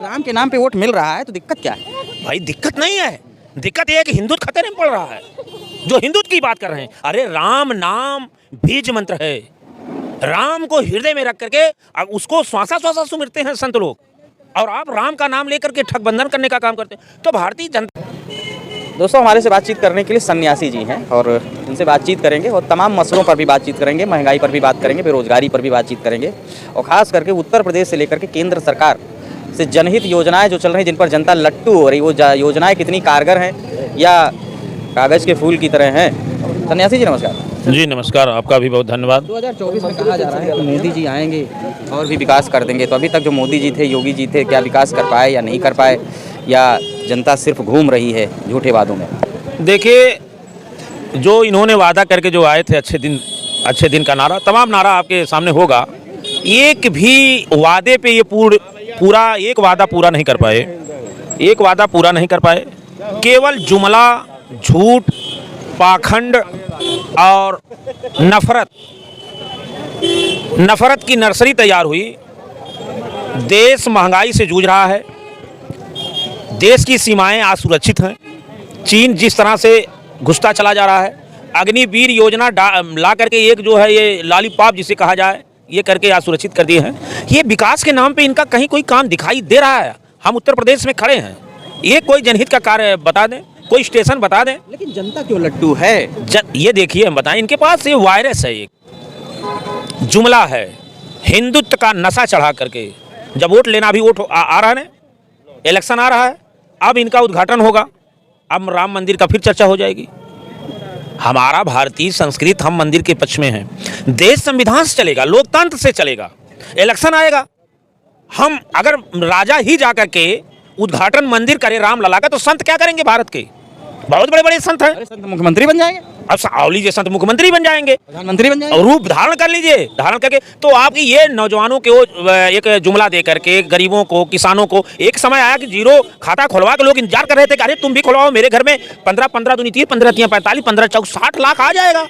राम के नाम पे वोट मिल रहा है तो दिक्कत क्या है? भाई दिक्कत नहीं है, दिक्कत ये है कि हिंदुत्व खतरे में पड़ रहा है। जो हिंदुत्व की बात कर रहे हैं, अरे राम नाम बीज मंत्र है। राम को हृदय में रख करके अब उसको श्वासा श्वासा सुमिरते हैं संत लोग, और आप राम का नाम लेकर के ठगबंधन करने का काम करते हैं। तो भारतीय जनता दोस्तों हमारे से बातचीत करने के लिए सन्यासी जी हैं और इनसे बातचीत करेंगे और तमाम मसलों पर भी बातचीत करेंगे, महंगाई पर भी बात करेंगे, बेरोजगारी पर भी बातचीत करेंगे और ख़ास करके उत्तर प्रदेश से लेकर के केंद्र सरकार से जनहित योजनाएं जो चल रही हैं, जिन पर जनता लट्टू हो रही, वो योजनाएं कितनी कारगर हैं या कागज़ के फूल की तरह हैं। सन्यासी जी नमस्कार। जी नमस्कार, आपका भी बहुत धन्यवाद। 2024 में कहा जा रहा है कि मोदी जी आएंगे और भी विकास कर देंगे, तो अभी तक जो मोदी जी थे, योगी जी थे, क्या विकास कर पाए या नहीं कर पाए, या जनता सिर्फ घूम रही है झूठे वादों में? देखिए, जो इन्होंने वादा करके जो आए थे अच्छे दिन का नारा, तमाम नारा आपके सामने होगा। एक भी वादे पे ये पूरा एक वादा पूरा नहीं कर पाए, एक वादा पूरा नहीं कर पाए। केवल जुमला, झूठ, पाखंड और नफरत की नर्सरी तैयार हुई। देश महंगाई से जूझ रहा है, देश की सीमाएं असुरक्षित हैं। चीन जिस तरह से घुसता चला जा रहा है, अग्निवीर योजना ला करके एक जो है ये लॉलीपॉप जिसे कहा जाए, ये करके असुरक्षित कर दिए हैं। ये विकास के नाम पे इनका कहीं कोई काम दिखाई दे रहा है? हम उत्तर प्रदेश में खड़े हैं, ये कोई जनहित का कार्य बता दें, कोई स्टेशन बता दें। लेकिन जनता क्यों लट्टू है? ये देखिए, हम बताएं, इनके पास ये वायरस है, एक जुमला है, हिंदुत्व का नशा चढ़ा करके। जब वोट लेना भी वोट आ रहा है, इलेक्शन आ रहा है, अब इनका उद्घाटन होगा, अब राम मंदिर का फिर चर्चा हो जाएगी। हमारा भारतीय संस्कृत, हम मंदिर के पक्ष में हैं। देश संविधान से चलेगा, लोकतंत्र से चलेगा। इलेक्शन आएगा, हम अगर राजा ही जाकर के उद्घाटन मंदिर करे रामलला का, तो संत क्या करेंगे? भारत के बहुत बड़े बड़े संत हैं। संत मुख्यमंत्री बन जाएंगे, अब सावली जी संत मुख्यमंत्री बन जाएंगे, प्रधानमंत्री बन जाएंगे, और रूप धारण कर लीजिए, धारण करके। तो आपकी ये नौजवानों के एक जुमला दे करके, गरीबों को, किसानों को, एक समय आया कि जीरो खाता खुलवा के लोग इंतजार कर रहे थे कि अरे तुम भी खुलवाओ मेरे घर में, 15 दूनी 30, 15 तियां 45, 15 चौक 60 लाख आ जाएगा।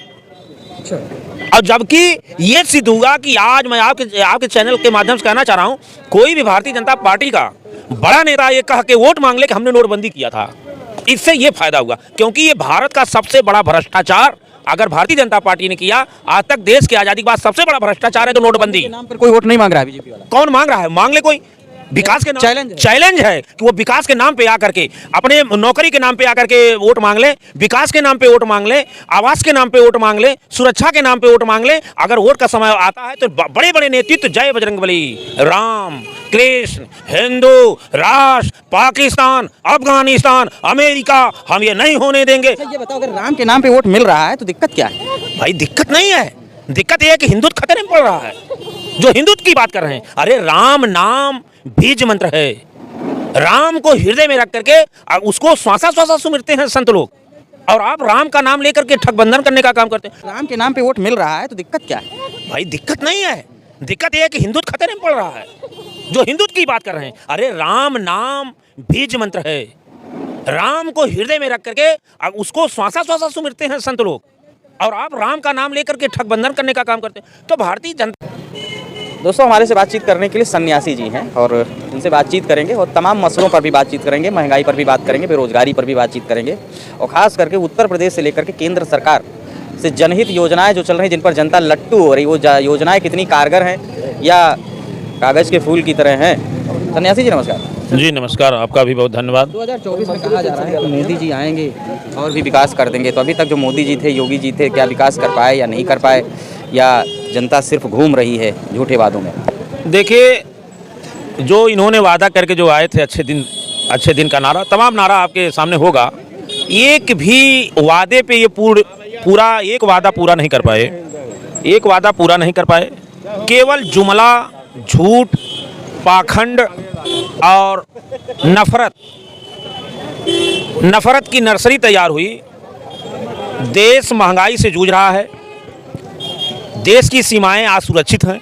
और जबकि ये सिद्ध हुआ कि आज मैं आपके चैनल के माध्यम से कहना चाह रहा हूँ, कोई भी भारतीय जनता पार्टी का बड़ा नेता ये कह के वोट मांग ले कि हमने नोटबंदी किया था, इससे ये फायदा हुआ। क्योंकि ये भारत का सबसे बड़ा भ्रष्टाचार अगर भारतीय जनता पार्टी ने किया आज तक, देश की आजादी के बाद सबसे बड़ा भ्रष्टाचार है तो नोटबंदी। नाम पर कोई वोट नहीं मांग रहा है बीजेपी वाला। कौन मांग रहा है? मांग ले कोई। विकास के नाम चैलेंज है कि वो विकास के नाम पे आकर के, अपने नौकरी के नाम पे आकर के वोट मांग ले, विकास के नाम पे वोट मांग ले, आवास के नाम पे वोट मांग ले, सुरक्षा के नाम पे वोट मांग ले। अगर वोट का समय आता है तो बड़े बड़े नेतृत्व, जय बजरंगबली, राम, कृष्ण, हिंदू राष्ट्र, पाकिस्तान, अफगानिस्तान, अमेरिका, हम ये नहीं होने देंगे। ये बताओ, अगर राम के नाम पे वोट मिल रहा है तो दिक्कत क्या है? भाई दिक्कत नहीं है, दिक्कत ये है कि हिंदुत्व खतरे में पड़ रहा है। जो हिंदुत्व की बात कर रहे हैं, अरे राम नाम बीज मंत्र है। राम को हृदय में रख करके अब उसको श्वासा श्वासा सुमिरते हैं संत लोग, और आप राम का नाम लेकर के ठगबंधन करने का काम करते हैं। राम के नाम पे वोट मिल रहा है तो दिक्कत क्या है? भाई दिक्कत नहीं है, दिक्कत यह है कि हिंदुत्व खतरे में पड़ रहा है। जो हिंदुत्व की बात कर रहे हैं, अरे राम नाम बीज मंत्र है। राम को हृदय में रख करके अब उसको श्वासा श्वासा सुमिरते हैं संत लोग, और आप राम का नाम लेकर के ठगबंधन करने का काम करते हैं। तो भारतीय जनता दोस्तों हमारे से बातचीत करने के लिए सन्यासी जी हैं और इनसे बातचीत करेंगे और तमाम मसलों पर भी बातचीत करेंगे, महंगाई पर भी बात करेंगे, बेरोजगारी पर भी बातचीत करेंगे और ख़ास करके उत्तर प्रदेश से लेकर के केंद्र सरकार से जनहित योजनाएं जो चल रही हैं, जिन पर जनता लट्टू हो रही, वो योजनाएं कितनी कारगर हैं या कागज़ के फूल की तरह हैं। सन्यासी जी नमस्कार। जी नमस्कार, आपका भी बहुत धन्यवाद। 2024 में कहा जा रहा है कि मोदी जी आएंगे और भी विकास कर देंगे, तो अभी तक जो मोदी जी थे, योगी जी थे, क्या विकास कर पाए या नहीं कर पाए, या जनता सिर्फ घूम रही है झूठे वादों में? देखिए, जो इन्होंने वादा करके जो आए थे अच्छे दिन का नारा, तमाम नारा आपके सामने होगा। एक भी वादे पे ये पूरा एक वादा पूरा नहीं कर पाए, एक वादा पूरा नहीं कर पाए। केवल जुमला, झूठ, पाखंड और नफरत की नर्सरी तैयार हुई। देश महंगाई से जूझ रहा है, देश की सीमाएं असुरक्षित हैं।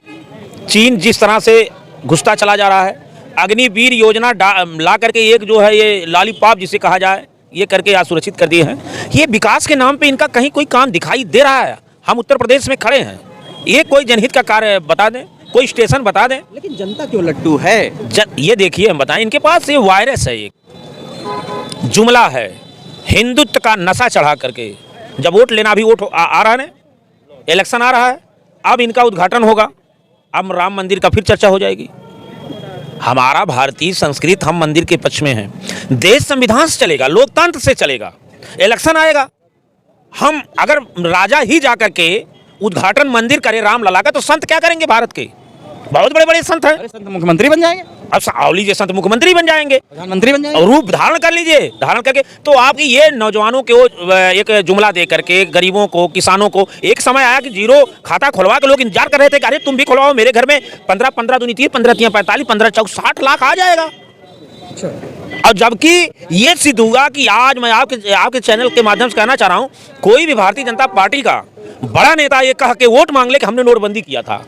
चीन जिस तरह से घुसता चला जा रहा है, अग्निवीर योजना ला करके एक जो है ये लॉलीपॉप जिसे कहा जाए, ये करके असुरक्षित कर दिए हैं। ये विकास के नाम पे इनका कहीं कोई काम दिखाई दे रहा है? हम उत्तर प्रदेश में खड़े हैं, ये कोई जनहित का कार्य बता दें, कोई स्टेशन बता दें। लेकिन जनता क्यों लट्टू है? ये देखिए, हम बताएं, इनके पास ये वायरस है, एक जुमला है, हिंदुत्व का नशा चढ़ा करके। जब वोट लेना, अभी वोट आ रहा है ना, इलेक्शन आ रहा है, अब इनका उद्घाटन होगा, अब राम मंदिर का फिर चर्चा हो जाएगी। हमारा भारतीय संस्कृति, हम मंदिर के पक्ष में हैं। देश संविधान से चलेगा, लोकतंत्र से चलेगा। इलेक्शन आएगा, हम अगर राजा ही जाकर के उद्घाटन मंदिर करे रामलला का, तो संत क्या करेंगे? भारत के बहुत बड़े बड़े संत हैं। अरे संत मुख्यमंत्री बन जाएंगे, अब आओ लीजिए, संत मुख्यमंत्री बन जाएंगे, प्रधानमंत्री बन जाएंगे, और रूप धारण कर लीजिए, धारण करके। तो आपकी ये नौजवानों के वो एक जुमला दे करके गरीबों को, किसानों को, एक समय आया कि जीरो खाता खुलवा के लोग इंतजार कर रहे थे कि अरे तुम भी खुलवाओ मेरे घर में, 15 दूनी 30, 15 45, 15 चौक 60 लाख आ जाएगा। और जबकि ये सिद्ध हुआ कि आज मैं आपके चैनल के माध्यम से कहना चाह रहा हूं, कोई भी भारतीय जनता पार्टी का बड़ा नेता ये कह के वोट मांग ले कि हमने नोटबंदी किया था,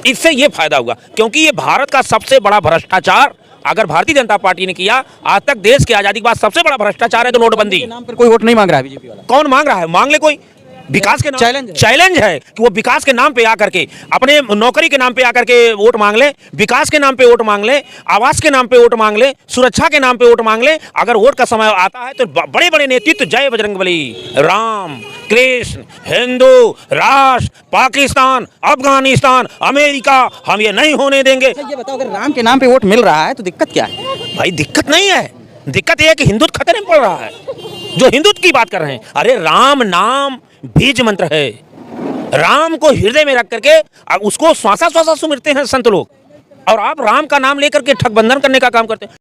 इससे ये फायदा हुआ। क्योंकि ये भारत का सबसे बड़ा भ्रष्टाचार अगर भारतीय जनता पार्टी ने किया, आज तक देश की आजादी के बाद सबसे बड़ा भ्रष्टाचार है तो नोटबंदी। नाम पर कोई वोट नहीं मांग रहा है बीजेपी वाला। कौन मांग रहा है? मांग ले कोई। विकास के नाम चैलेंज है कि वो विकास के नाम पे आकर के, अपने नौकरी के नाम पे आकर के वोट मांग ले, विकास के नाम पे वोट मांग ले, आवास के नाम पे वोट मांग ले, सुरक्षा के नाम पे वोट मांग ले। अगर वोट का समय आता है तो बड़े बड़े नेतृत्व, जय बजरंगबली, राम, कृष्ण, हिंदू राष्ट्र, पाकिस्तान, अफगानिस्तान, अमेरिका, हम ये नहीं होने देंगे। ये बताओ, अगर राम के नाम पे वोट मिल रहा है तो दिक्कत क्या है? भाई दिक्कत नहीं है, दिक्कत यह है कि हिंदुत्व खतरे में पड़ रहा है। जो हिंदुत्व की बात कर रहे हैं, अरे राम नाम बीज मंत्र है, राम को हृदय में रख करके उसको श्वासा श्वासा सुमिरते हैं संत लोग, और आप राम का नाम लेकर के ठगबंधन करने का काम करते हैं।